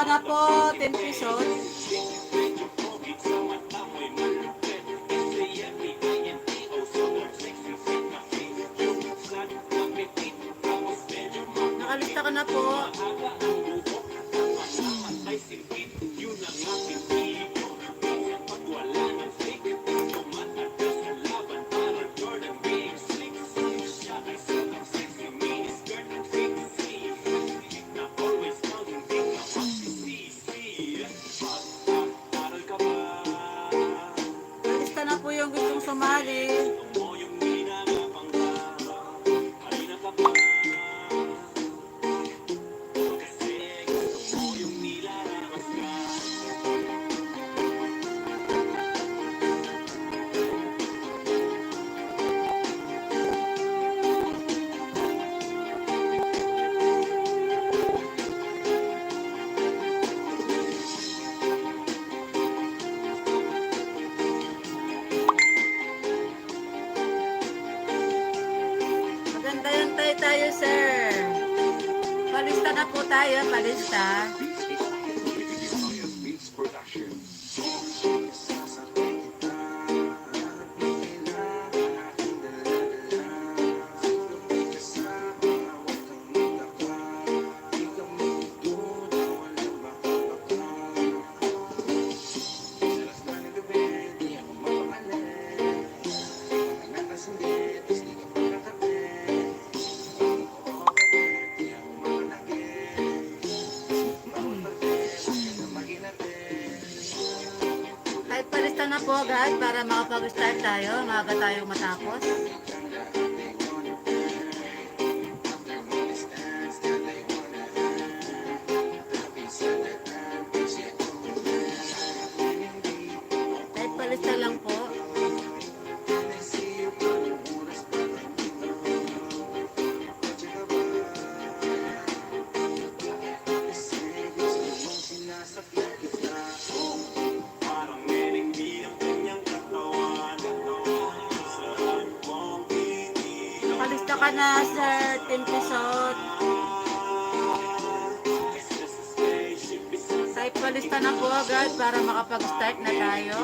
ka na po, 10 pesos. Nakalista ka na po. Nakalista na po yung gustong sumali. Magantay-antay tayo, sir. Palista na po tayo, palista. Kahit palista na po agad para makapag-start tayo, maaga tayong matapos. Kahit palista lang po. Nakalista ka na, sir, 10 pesos. Kahit palista na po agad para makapag-start na tayo.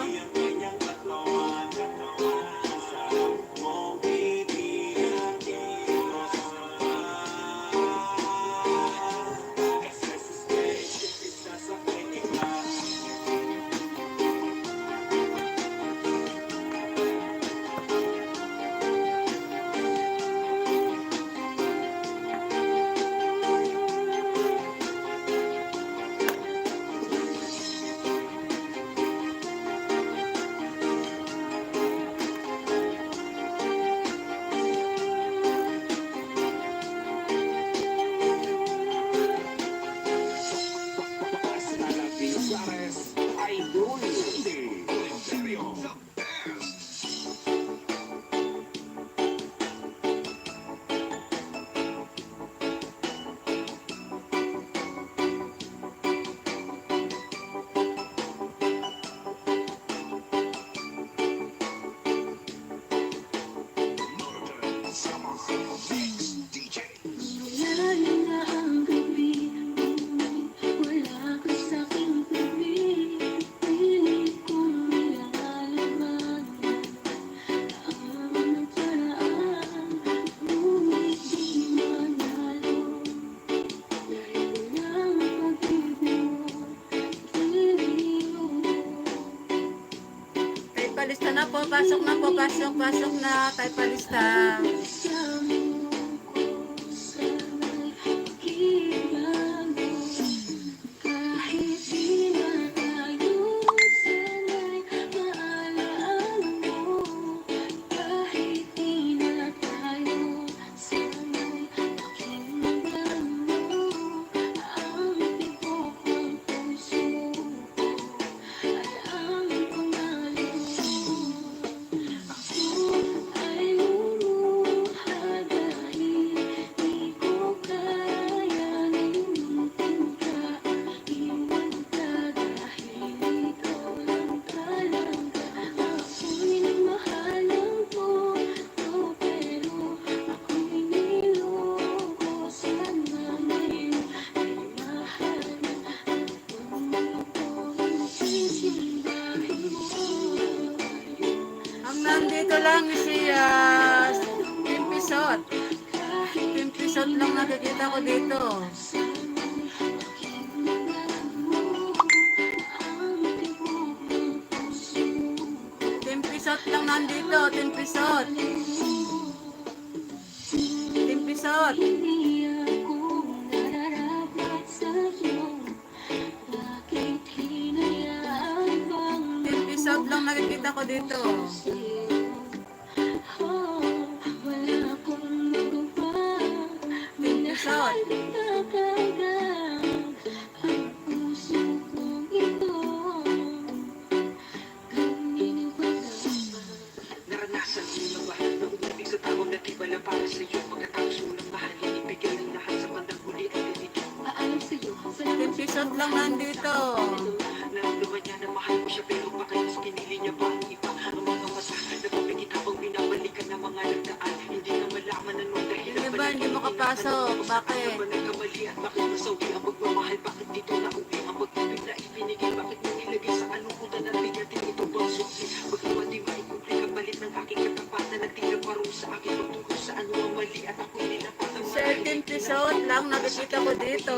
Palista na po, pasok na po, pasok na, tayo palista. Nandito lang siya. Timpisot. Timpisot lang nakikita ko dito. Timpisot lang nandito. Timpisot. Timpisot. Timpisot lang nakikita ko dito. Timpisot. Naranasan mo na ba na umibig sa tawag na di bala para sa iyo pagkatapos mo ng mahalin ibigay ng lahat sa bandang huli at ganito paalam sa iyo Timpisot lang nandito. naramdaman niya na mahal mo siya pero bakit mas pinili niya pa ang iba ang mga mata nagpapikit habang binabalikan ng mga nagdaan hindi na malaman anong dahilan Hindi ba hindi makapasok? Bakit? ba nagkamali at bakit nasawi ang pagmamahal bakit dito nauwi ang pag-ibig na ibinigay bakit mo nilagay sa kalungkutan at bigatin ito bang suki pagkawa di maikumpli kapalit ng aking katapatan at tila parong sa akin magtungkol sa ano ang mali at ako'y nilapatan Certain episode lang nakikita ko dito.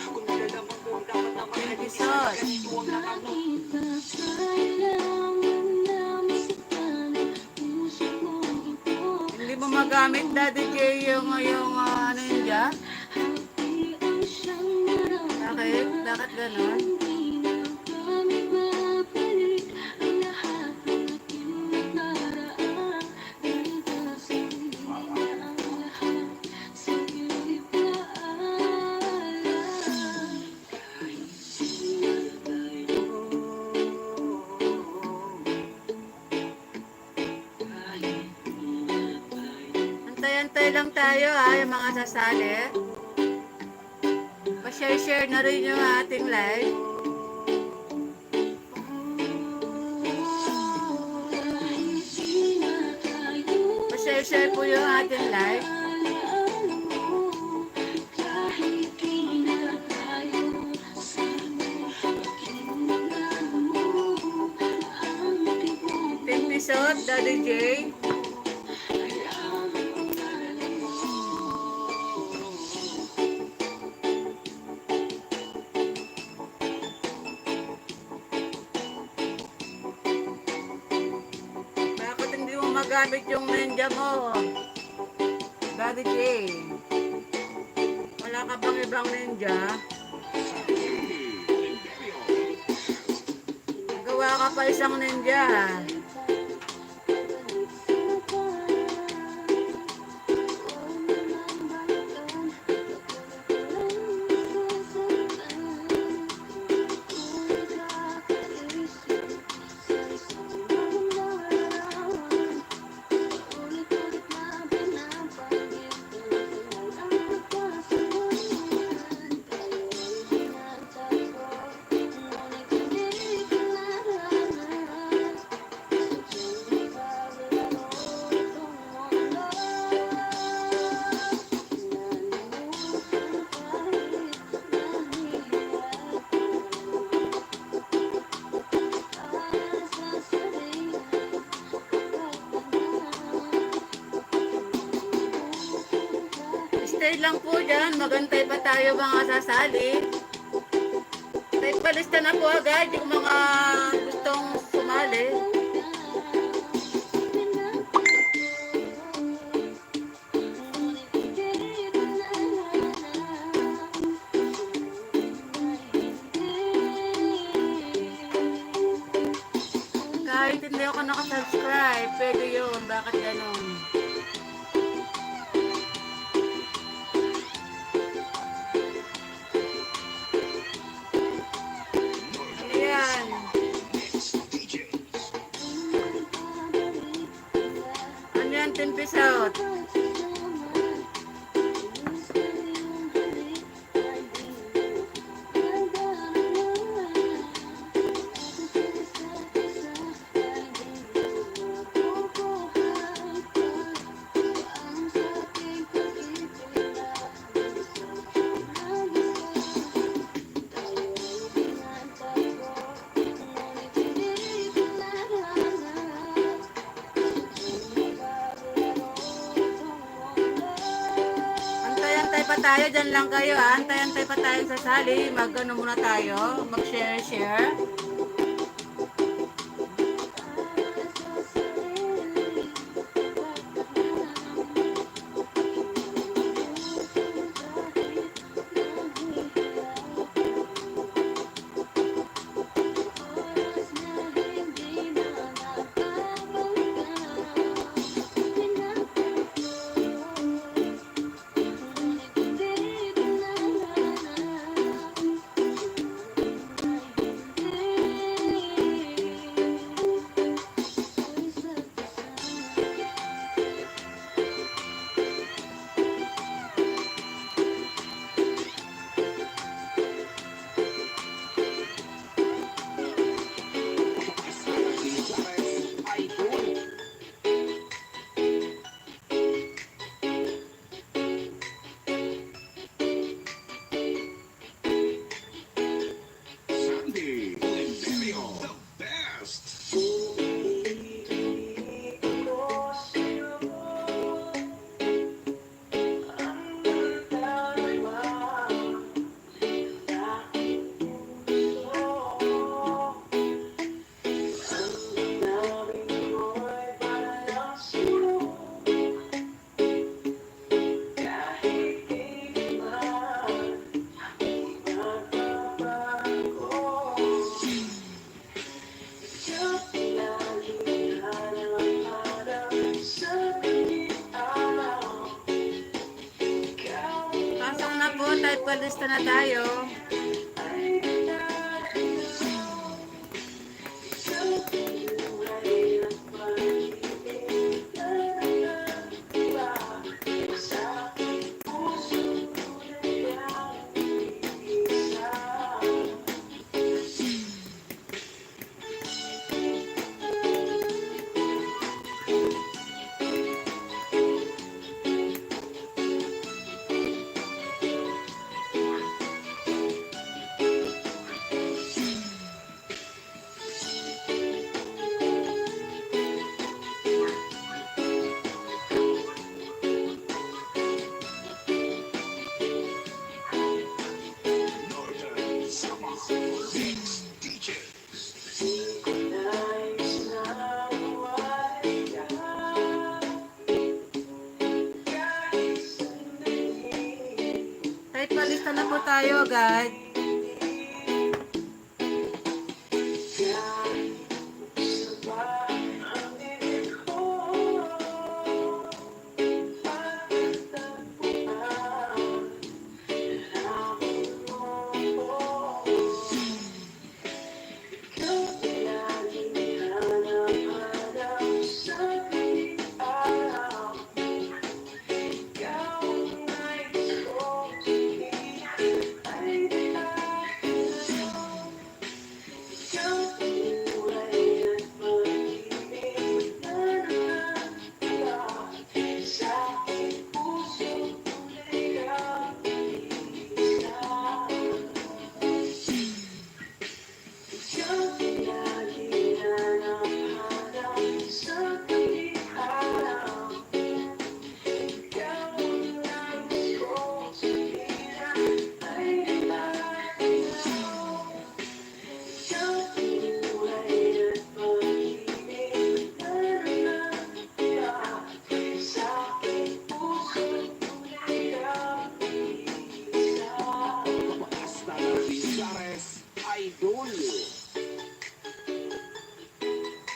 kung nalalaman mo ang dapat na mahalin Episode. ito ang nakano Hindi mo magamit Daddy J yung ano yun dyan? Bakit? Bakit ganon? Antay-antay lang tayo yung mga sasali. Pa-share-share na rin yung ating live. Pa-share-share po yung ating live. Episode, Daddy J. Bakit hindi mo magamit yung ninja mo? Daddy J. Wala ka bang ibang ninja? Gawa ka pa isang ninja. Stay lang po dyan. Magantay pa tayo mga sasali. Tayo palista na po agad yung mga gustong sumali. Kahit hindi ako nakasubscribe, pwede yun. Bakit ganun? Ayan. Ano yan, timpisot? pa tayo, dyan lang kayo ha. Antay-antay pa tayo sasali. Mag-ano muna tayo, mag-share-share. Pasok na po, type palista na tayo. Type palista na po tayo, guys.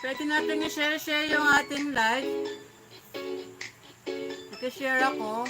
Pwede natin i-share yung ating live. Nag-share ako.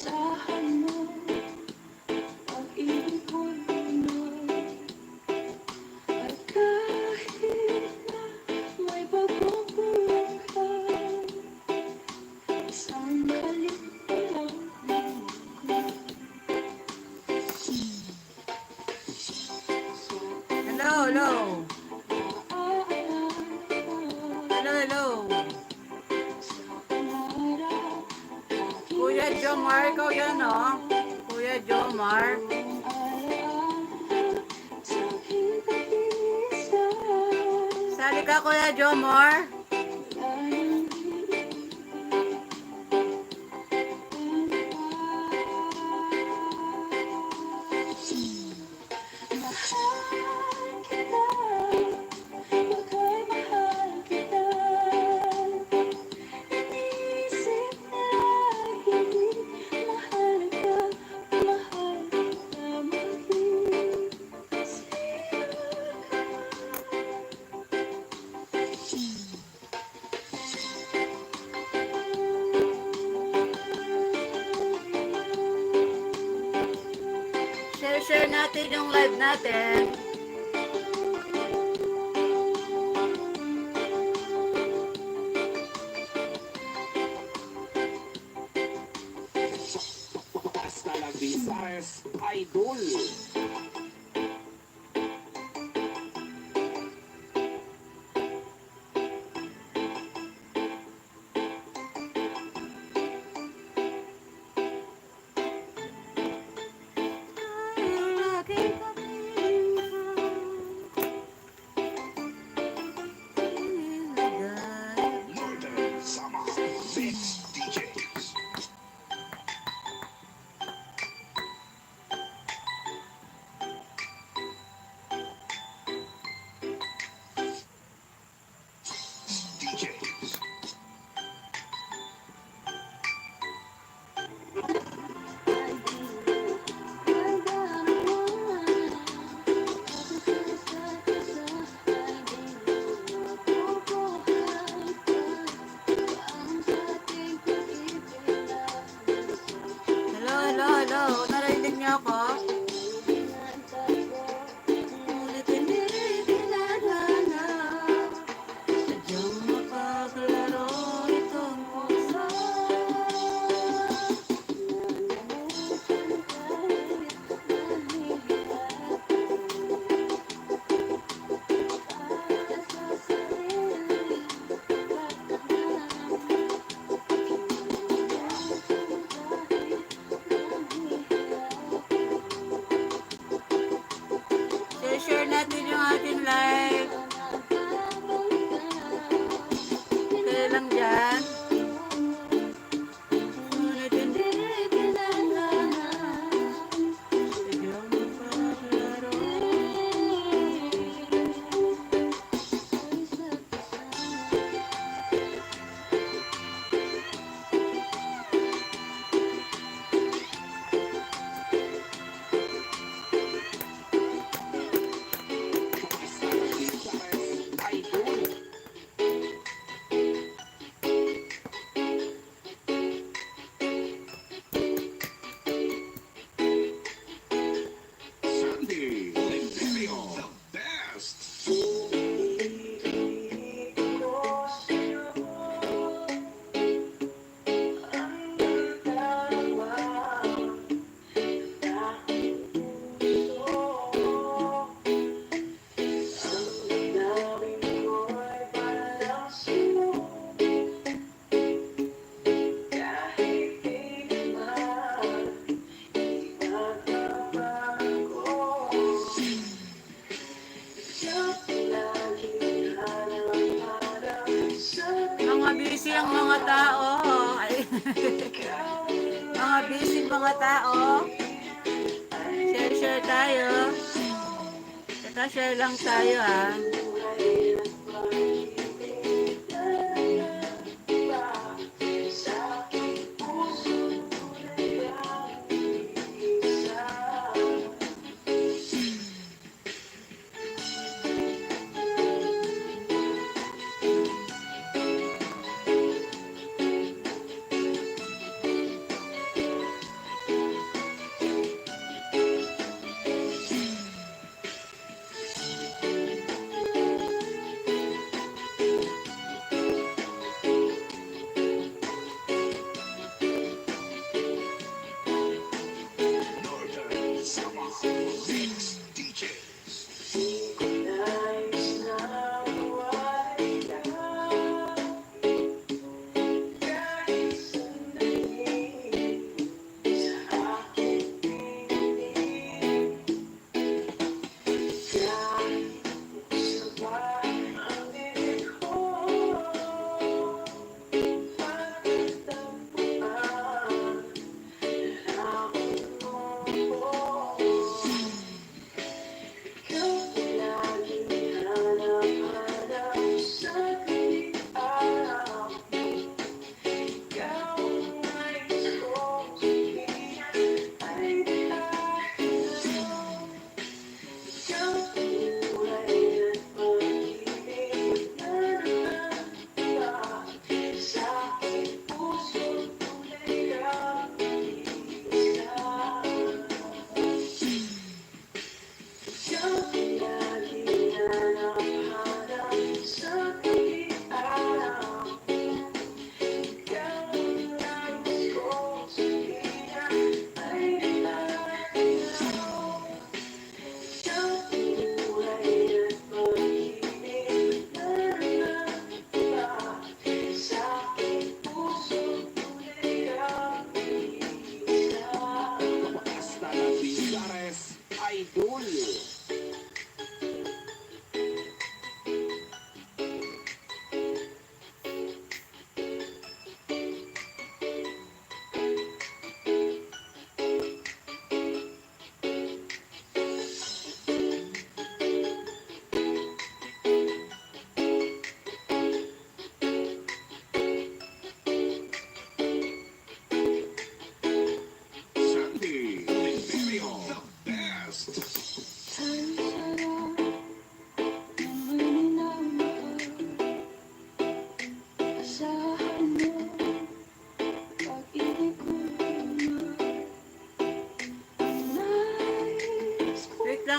Asahan mo, pag-ibig ko'y tunay. At kahit na may bagong buhay, isang halik pa lang. Hello, hello. Hello, hello. Kuya Jomar, ikaw yan, oh. Kuya Jomar. Sali ka, Kuya Jomar. Share natin yung live natin. Hasta la Visayas Idol. Northern Summer Mix DJs. DJs. Hello, hello, hello. Narinig niyo ako? Ngunit hindi kinalala. Sadyang mapaglaro itong puso. Share natin yung ating live. Kaya lang dyan. Ngunit hindi kinalala. Sadyang mapaglaro. Hasta la Visayas Idol. Sandy Imperio, the best. Mga busy ang mga tao. Ay. Mga busy mga tao. Share tayo. Saka share lang tayo, ah.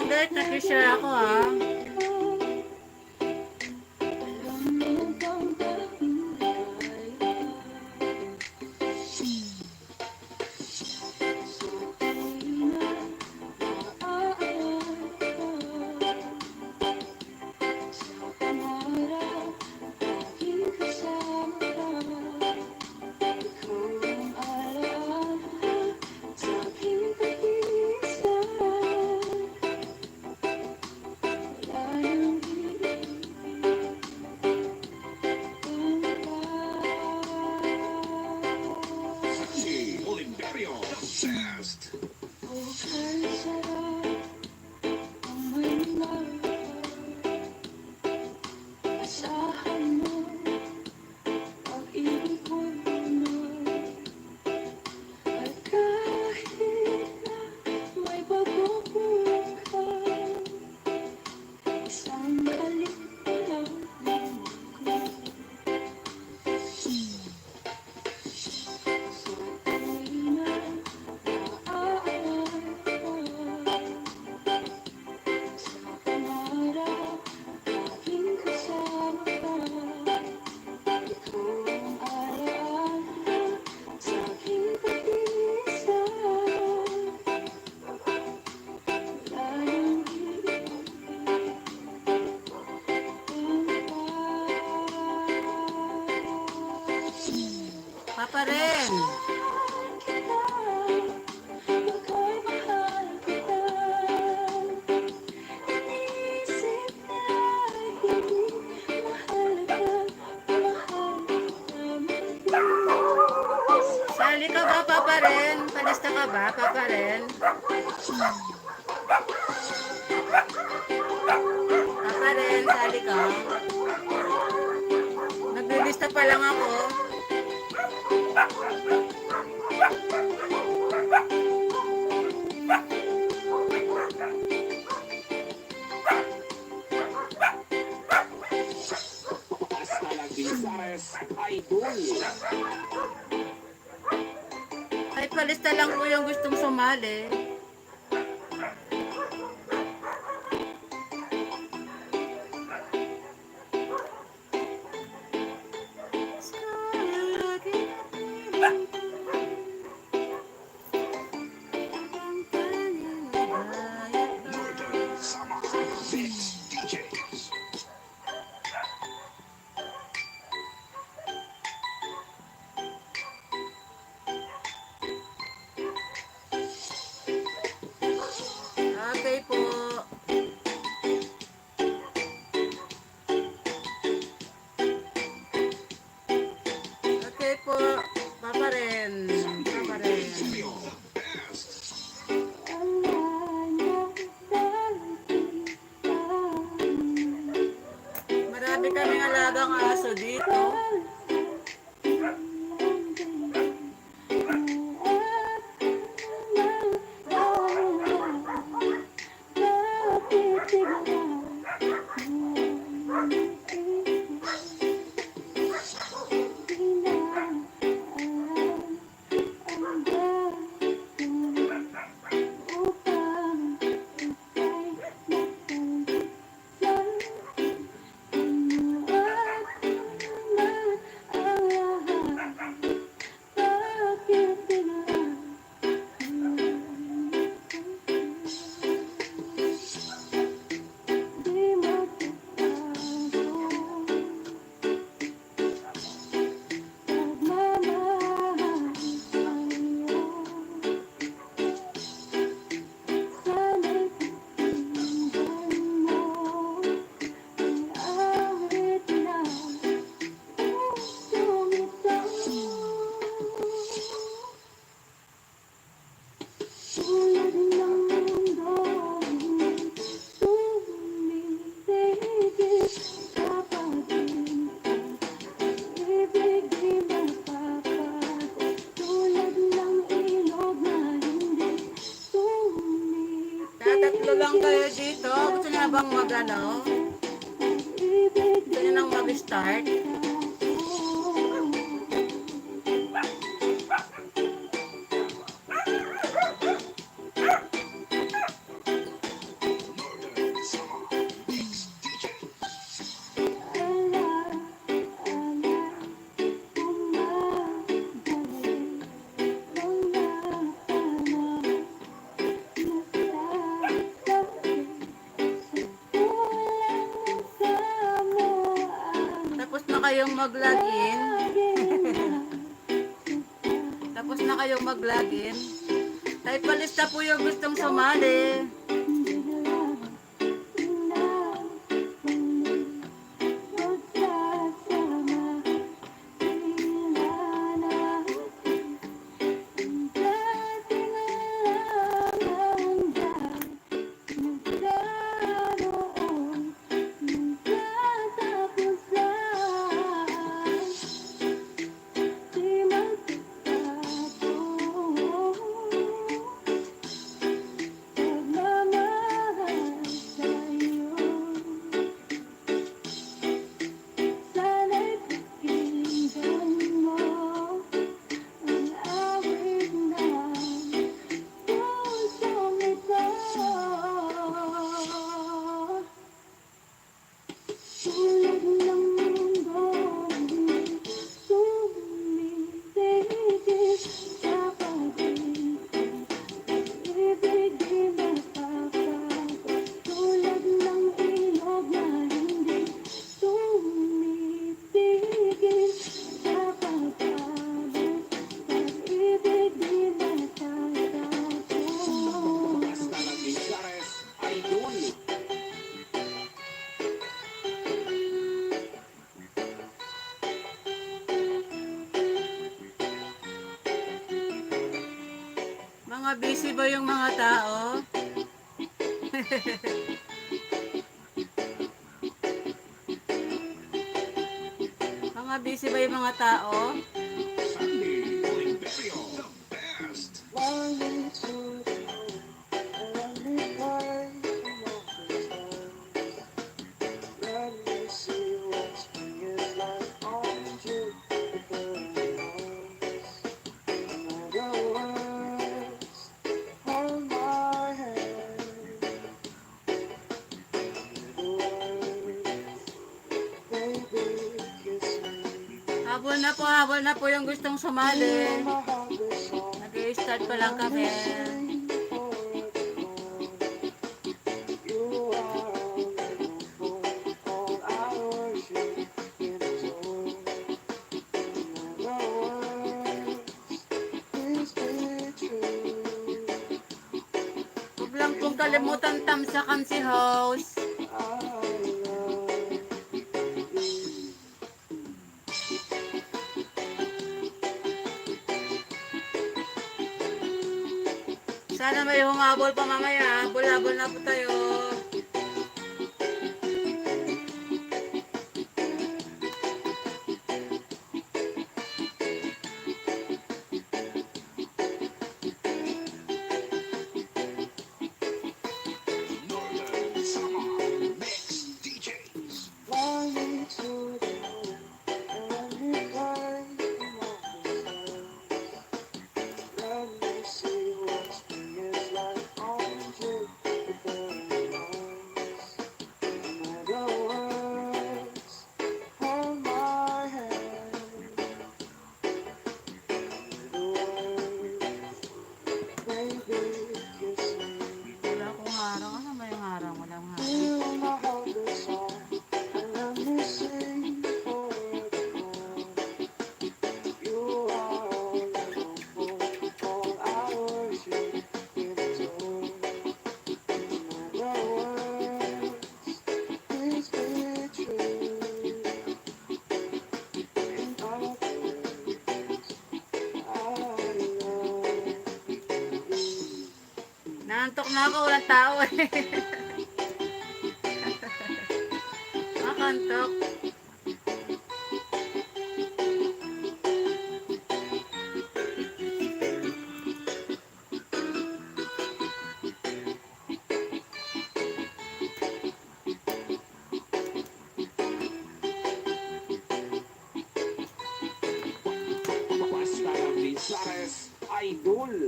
lang guys, nakishare ako ha. Papa rin. Sali ka ba, Papa rin? Palista ka ba, Papa rin? Papa rin, sali ka. Naglilista pa lang ako. Ay, palista lang po yung gustong sumali. Okay po. Okay po. Papa rin. Papa rin. Marami kaming alagang aso dito. Tatatlo lang kayo dito. Gusto niya bang mag-ano? Gusto niya nang mag-start? kayong mag-login. Tapos na kayong mag-login. Type palista po yung gustong sumali. Mga busy ba yung mga tao? Mga busy ba yung mga tao? Habol na po yung gustong sumali. Nag-i-start pa lang kami. Huwag lang pong kalimutan tamsakan si host. Sana may humabol pa mamaya. Habol-habol na po tayo. Wala akong harang. Ano ba yung harang? Walang harang. Naantok na ako, walang tao eh. Nakantok. Idol.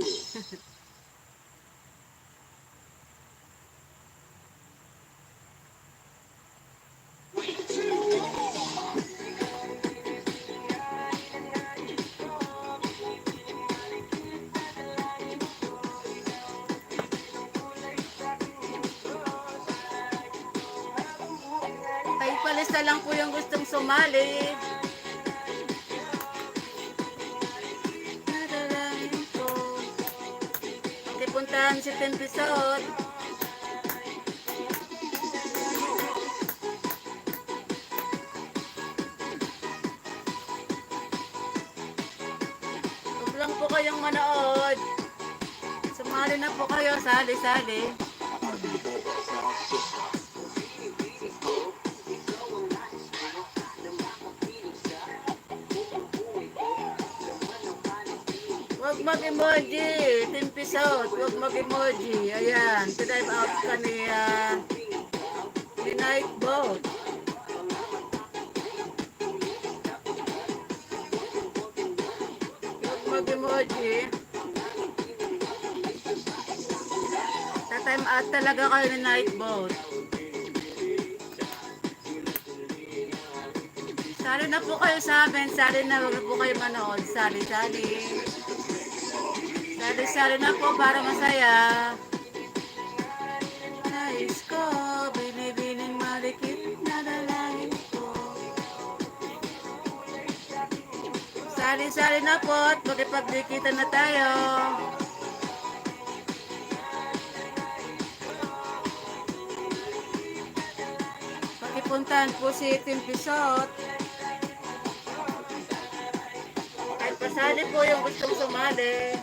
Type palista lang po yung gustong sumali. puntahan si Timpisot. Huwag lang po kayong manood. Sumali na po kayo, sali-sali. Huwag mag-emoji, Timpisot. Huwag mag-emoji. Ayan, to-dive out ka ni night boat. Huwag mag-emoji. Time out talaga kayo ni night boat. Sali na po kayo sa amin. Sali na, huwag na po kayo manood. Sali-sali. Sali-sali na po para masaya. Nais ko, binibining malikit na dalangin ko. Sali-sali na po at magkipagdikitan na tayo. Pakipuntahan po si Timpisot. Kahit pasali po yung gustong sumali.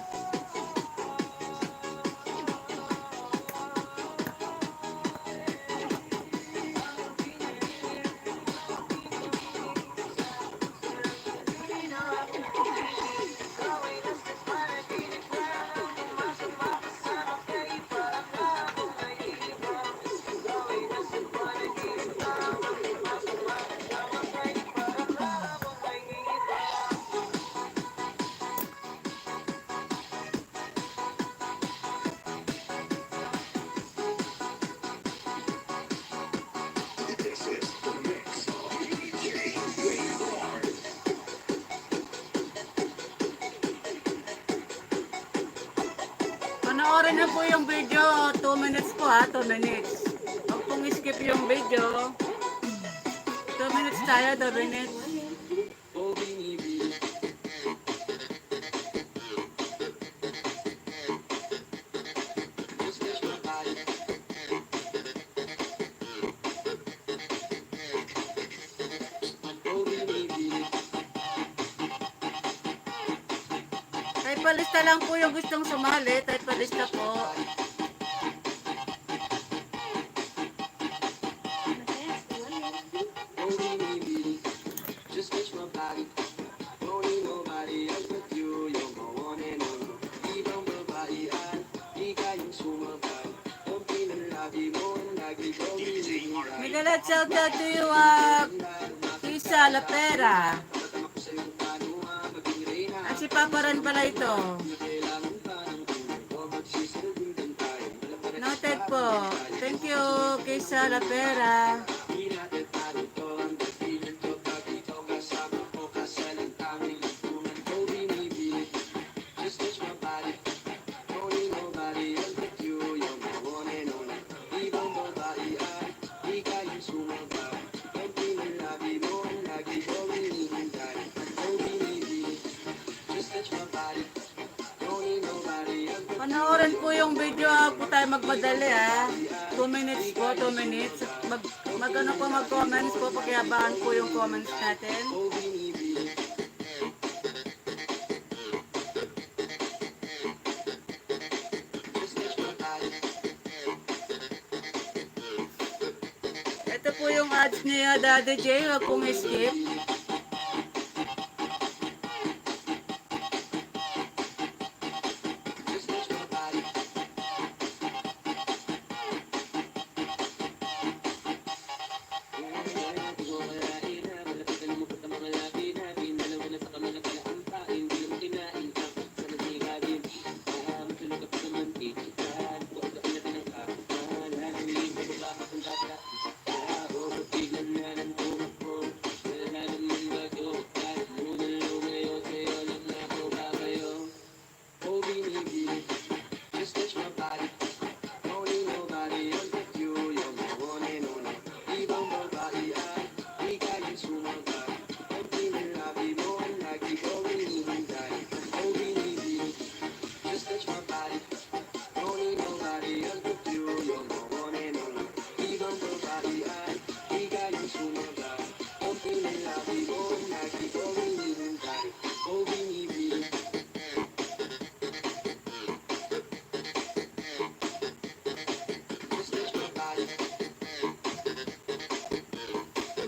Panoorin na po yung video. 2 minutes po ha, 2 minutes. Huwag pong skip yung video. 2 minutes tayo, 2 minutes. Type palista lang po yung gustong sumali. Type palista po. Migalat shout out to you, Isa La Pera. Si Papa Ran pala ito. Noted po. Thank you, Kisa La Pera. Panoorin po yung video, po tayo magmadali ha. 2 minutes po, 2 minutes. Mag-comments po, pakiabaan po yung comments natin. Ito po yung ads niya, Daddy J, huwag pong skip.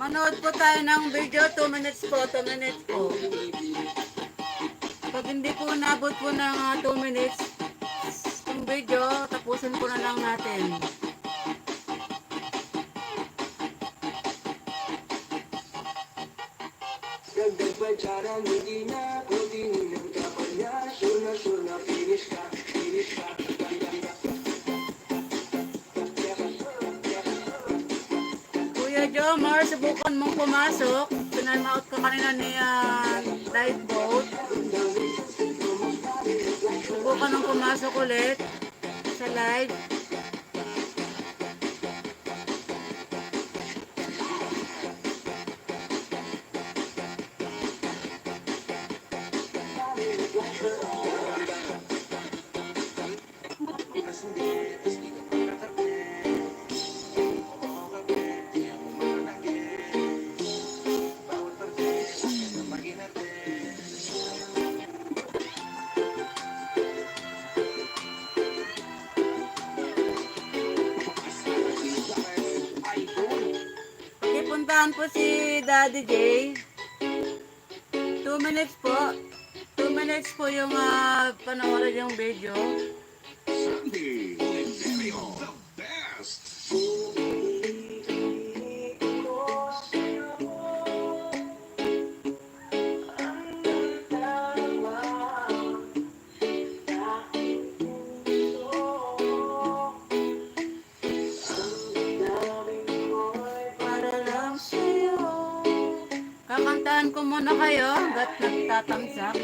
Manood po tayo ng video, 2 minutes po, 2 minutes po. Pag hindi po nabot po ng 2 minutes, yung video, tapusin po na lang natin. Dagdag pa tsarang hindi na protein ng kapal niya. Sure na finish ka, finish ka. Kuya Jomar, subukan mong pumasok. Pinime out ka kanina ni Lifeboat. Subukan mong pumasok ulit sa live. Puntahan po si Daddy J. 2 minutes po. 2 minutes po yung panoorin yung video. Sunday, the best. Kakantahan ko muna kayo hanggat nagtatamsak.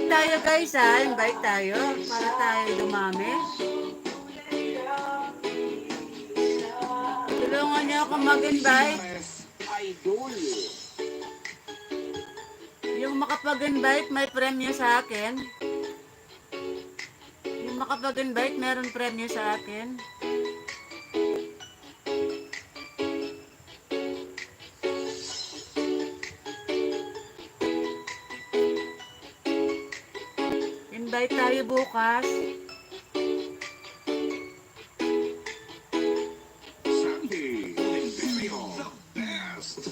Tayo guys invite tayo para tayo dumami. Tulungan niyo ako mag-invite. Yung makapag-invite may premyo sa akin. Yung makapag-invite meron premyo sa akin. Invite tayo bukas. Sunday, the best.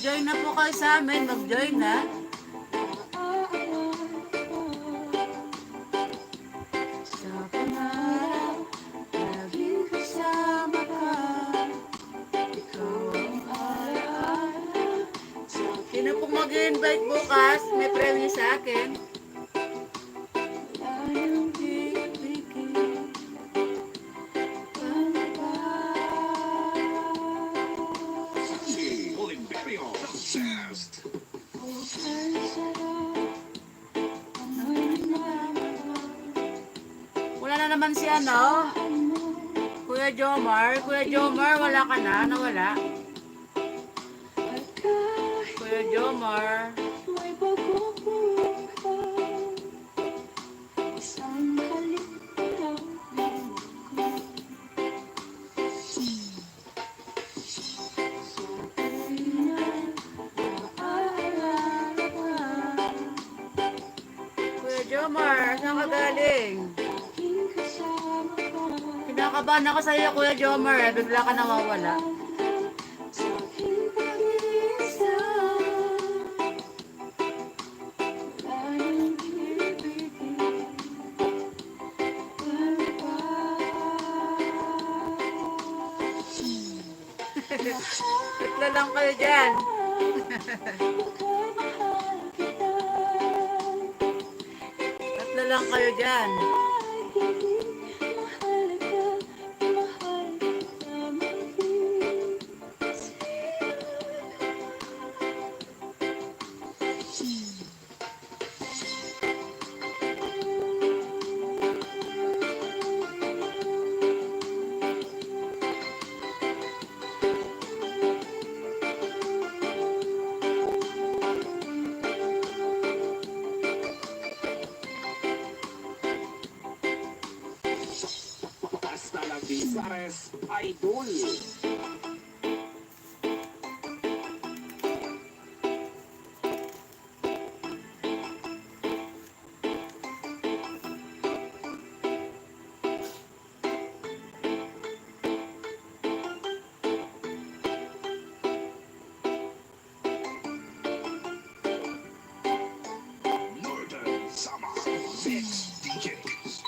Mag-join na po kayo sa amin. Mag-join na. Sa pangarap, laging kasama ka. Ikaw ang alaala. Sino pong mag-invite bukas? May premyo sa akin. Sunday, Olimperio, the best. Wala na naman si ano, Kuya Jomar. Kuya Jomar, wala ka na, nawala. Kuya Jomar. Kuya Jomar, saan ka galing? Kinakabahan ako sa iyo, Kuya Jomar. Bigla ka nawawala. Tatlo lang kayo dyan. Tatlo lang kayo dyan. Hasta la Visares, Idol. Northern Summer Mix DJs.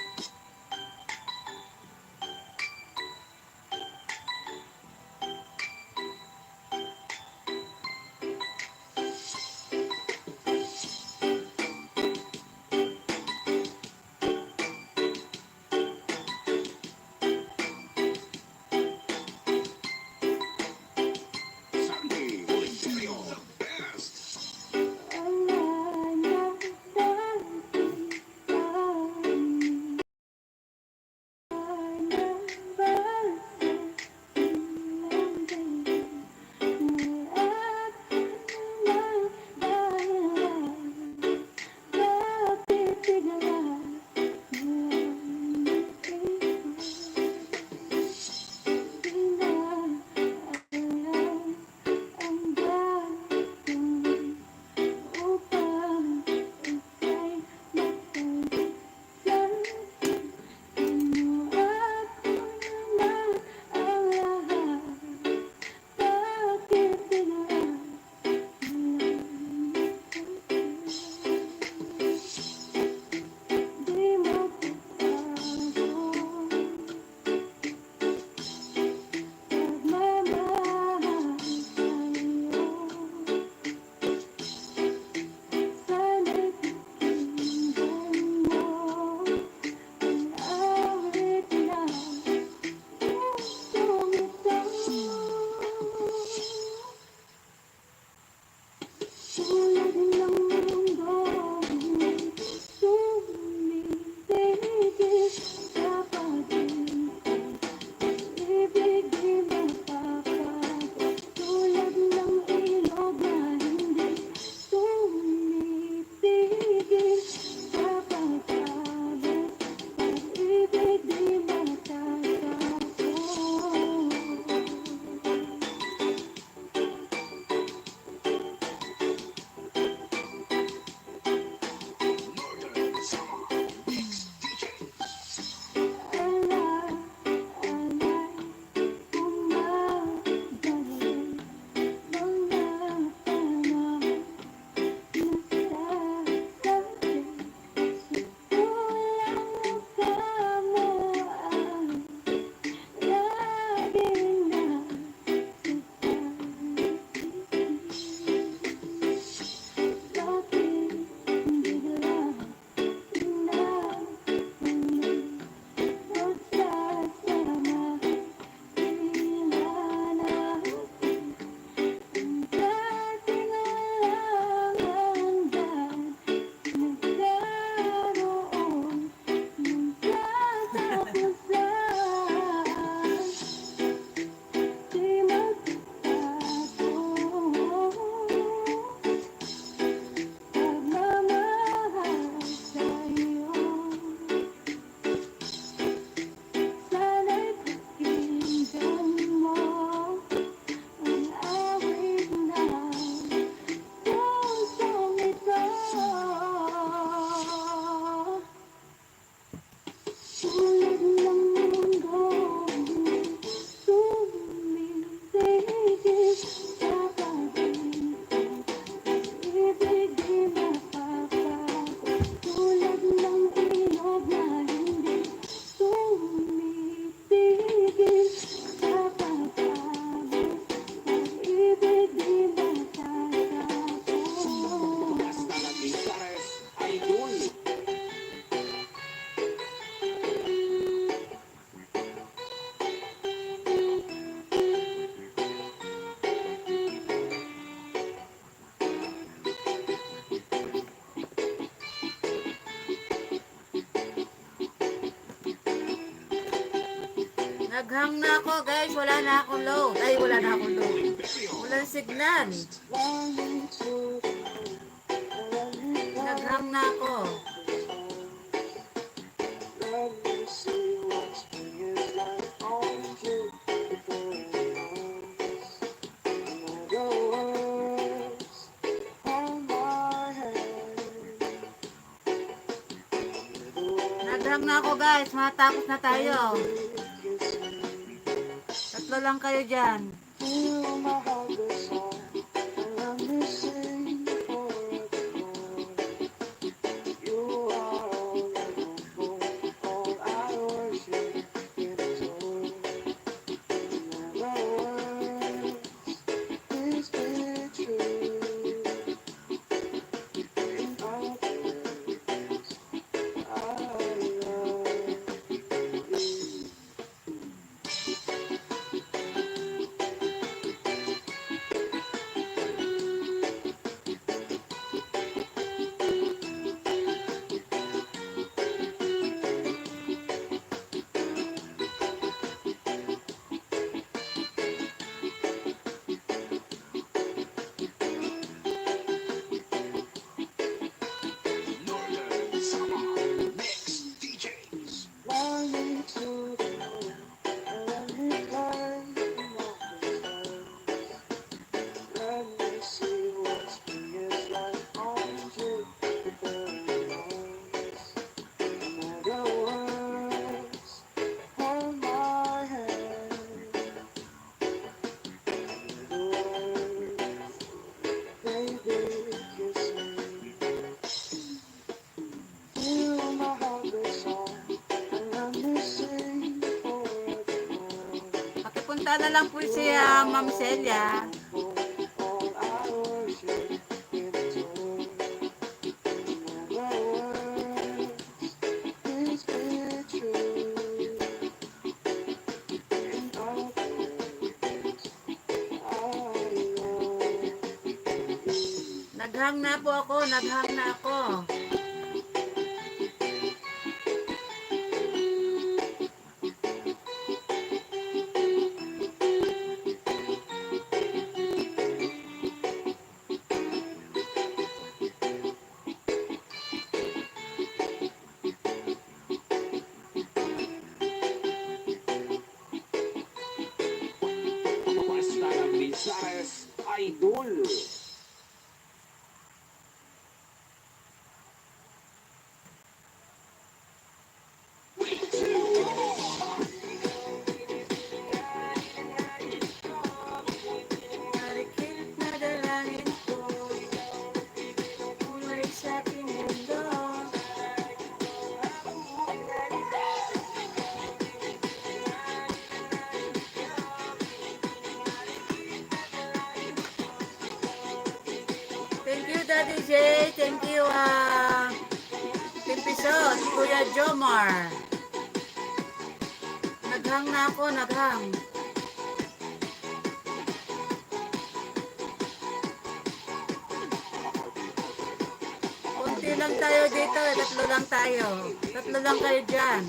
Naghang na ako guys, wala na akong load. Ay, wala na akong load. Walang signal. Naghang na ako. Naghang na ako guys, matapos na tayo. Tatlo lang kayo dyan. Northern Summer Mix DJs. Pakipunta na lang po si Ma'am Celia. Naghang na po ako, naghang na ako. Basta ng Misares Idol. Marikit na dalangin ko, umalik sa aking mundo. Thank you, Daddy J. Thank you, Timpisot, Kuya Jomar. Naghang na ako, naghang. Kunti lang tayo dito, tatlo lang tayo. Tatlo lang kayo dyan.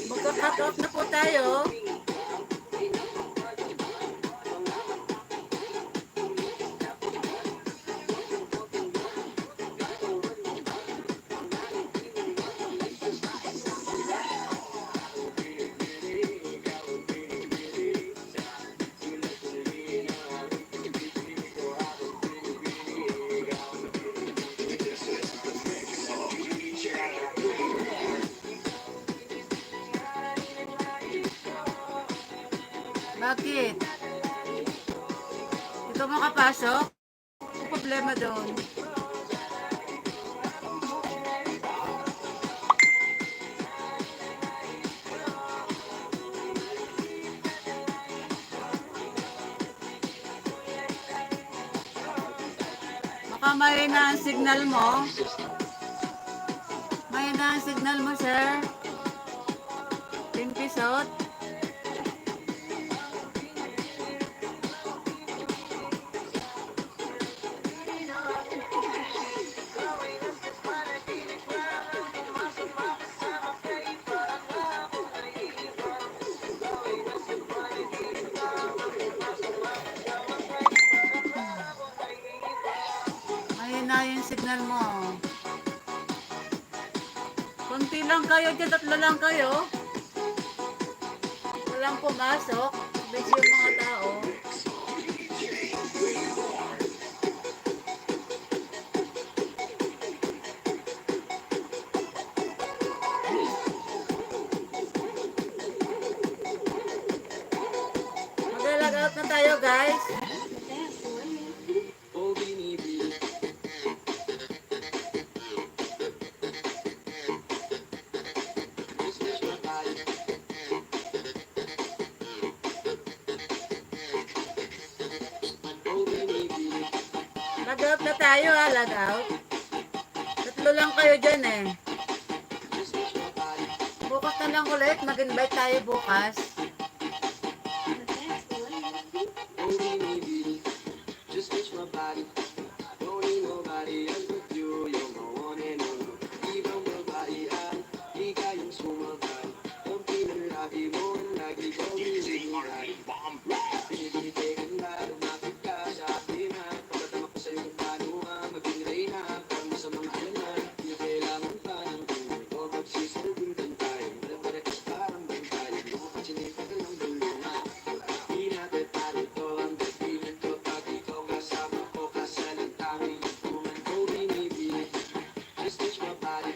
Magka-cut off na po tayo. Bakit? Ito makapasok? Ang problema doon. Baka mahina ang signal mo. Mahina ang signal mo, sir. Timpisot. tingnan mo. Konti lang kayo dyan, 3 lang kayo. Walang pumasok. Busy yung mga tao. Mag-log out na tayo, guys. Oh, binibili. Just wish my body. Oh, binibili. Log out na tayo, ha. Log out. 3 lang kayo dyan, eh. Just wish my body. Bukas na lang ulit. Mag-invite tayo bukas. Oh, binibili. Just wish my body. Don't need nobody else but you. You're my one and only. Ibang babae ay ikaw yung sumabay. Ang pinalabi mo ang lagi ko binibigay. Pinibigay ka na, lumapit ka sa akin ha. Pagkatama ko sa'yo kung paano ha. Maging reyna, parang sa mga alaman. Hindi na kailangan pa ng tulong. O magsisilbing tayo. Malabarekas parang bantayan. Makapasinita ka ng bulong ha. Di natin paano to ang dahilan ko. Pag ikaw kasama ko, kasalang tanging ipunan ko binibili. Just touch my body.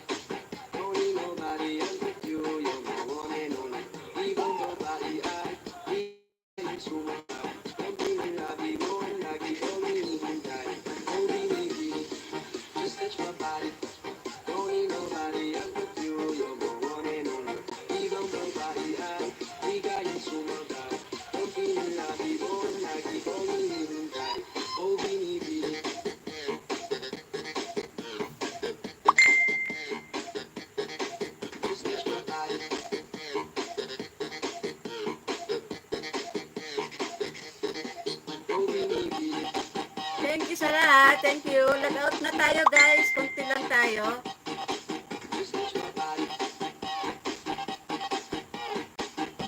Don't need nobody else but you. You're my one and only. Ibang babae ay ikaw yung sumabay. Ang pinalabi mo ang lagi ko hinihintay. Oh, binibili. Just touch my body. Don't need nobody else but you. You're my one and only. Ibang babae ay ikaw yung sumabay. Ang pinalabi mo ang lagi ko hinihintay. Oh, binibili. Just touch my body. Oh, binibili. Thank you sa lahat. Thank you. Log out na tayo, guys. Konti lang tayo. Just touch my body.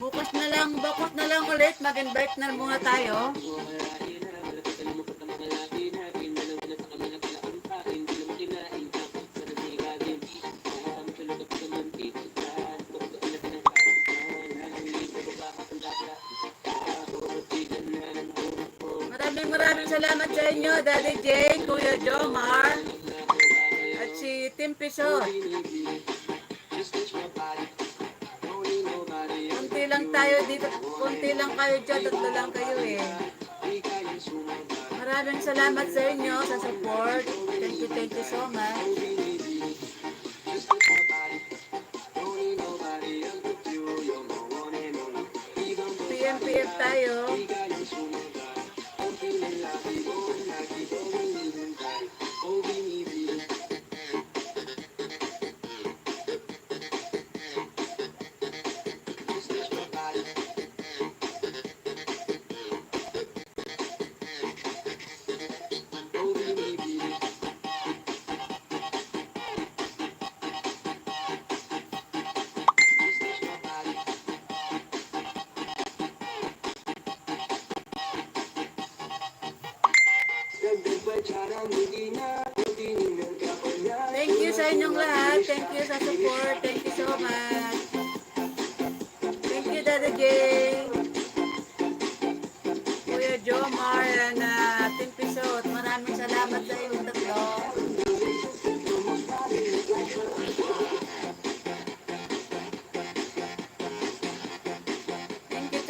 Bukas na lang ulit. Mag-invite na muna tayo. Maraming salamat sa inyo, Daddy Jane, Kuya Jomar, at si Tim Pisot. Just touch my body. Don't need nobody else. Konti lang tayo dito. Konti lang kayo dyan. 3 lang kayo eh. Ikaw yung sumabay. Maraming salamat sa inyo sa support. Thank you so much. Just touch my body. Don't need nobody else but you. You're my one and only. Ibang PM tayo. ikaw yung sumabay. Ang pinalabi mo ang lagi ko hinihintay. Oh, binibili. Just touch my body. Oh, binibili. Just touch my body. Dagdag pa tsarang hindi na tiningan ka pa niya. Thank you sa inyong lahat. Thank you sa support. Thank you so much. Thank you, Daddy Jane, Kuya Jomar, and Tim Pisot. Maraming salamat sa inyong 3.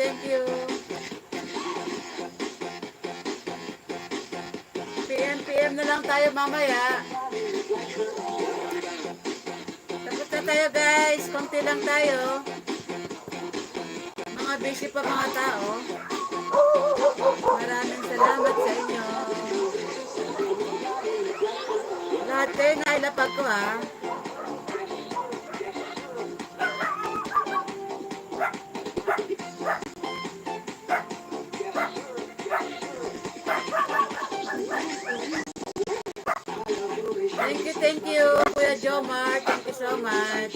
Thank you. PM na lang tayo mamaya. Tapos na tayo, guys. Konti lang tayo. Mga busy pa mga tao. Maraming salamat sa inyo. Lahat kayo nailapag ko, ha. Thank you, Kuya Jomar. Thank you so much.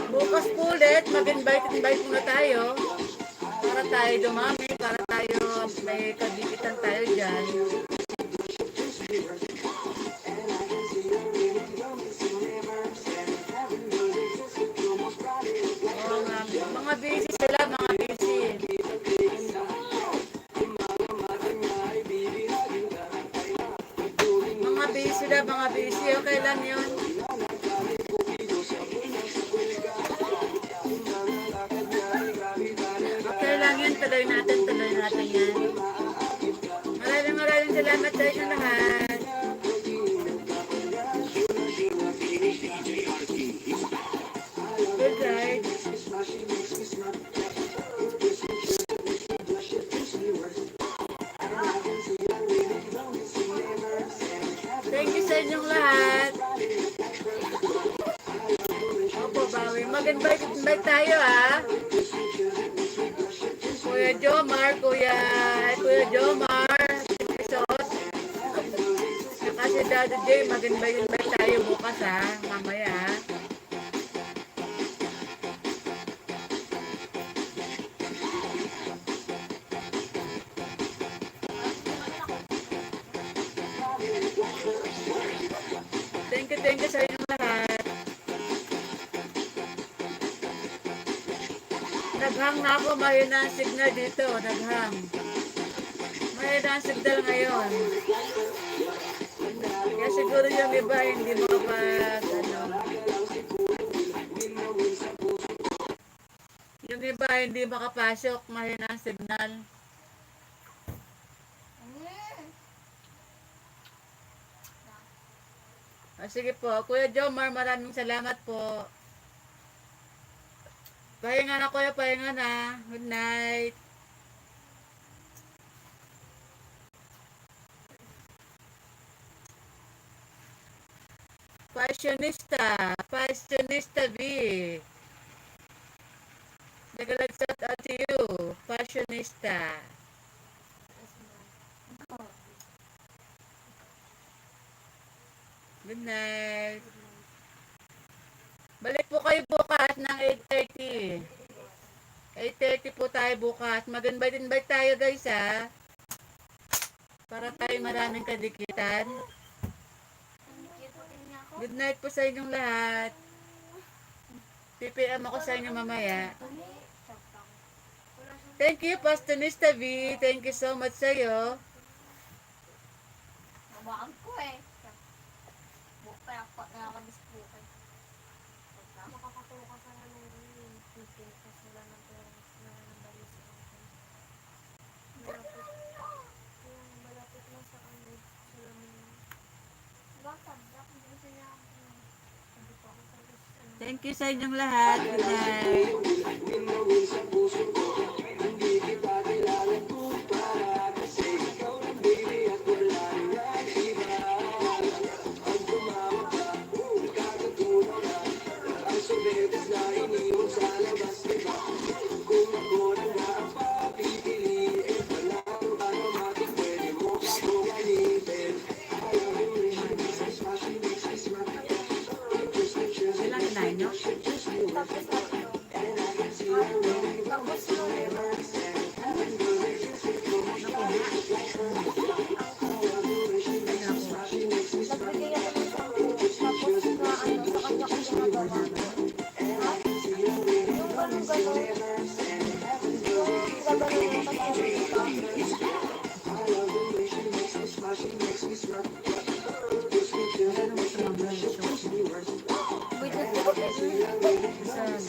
Bukas po ulit, mag-invite muna tayo. Para tayo dumami, para tayo may kagigitan tayo dyan. Oo nga, mga busy sila, mga busy. Mga busy na, mga busy. Okay lang yun. Okay lang yun. Tuloy natin yan. Maraming salamat sa inyo lahat. Good night. Thank you sa inyong lahat. Opo, bawi. Mag-invite tayo, ha? Kuya Jomar, Kuya Jomar, Tisot. Saka si Daddy J, mag-invite tayo bukas, ha? Mamaya, ha? Thank you sa inyong lahat. Naghang na ako, mahina ang signal dito, naghang. Mahina ang signal ngayon. Kaya siguro yung iba hindi makapag, yung iba hindi makapasok, mahina ang signal. Sige po, Kuya Jomar, maraming salamat po. Pahinga na kuya, pahinga na. Good night. Fashionista B. Nag-shout out to you, Fashionista. Good night. Balik po kayo bukas ng 8:30. 8:30 po tayo bukas. Mag-invite tayo guys, ha. Para tayo maraming kadikitan. Good night po sa inyong lahat. PPM ako sa inyo mamaya. Thank you, Pastonista V. Thank you so much sa'yo. Mabaan ko eh. Bukay ako na nakadispukan. Makakatulong ka sa namin yung pipin ko sila ng parents na nabalik sa akin. Malapit na sa kanil sila mga. Bakit? Bakit din sila ako? Sabi ko ako sa Thank you sa inyong lahat. Good night. Wait,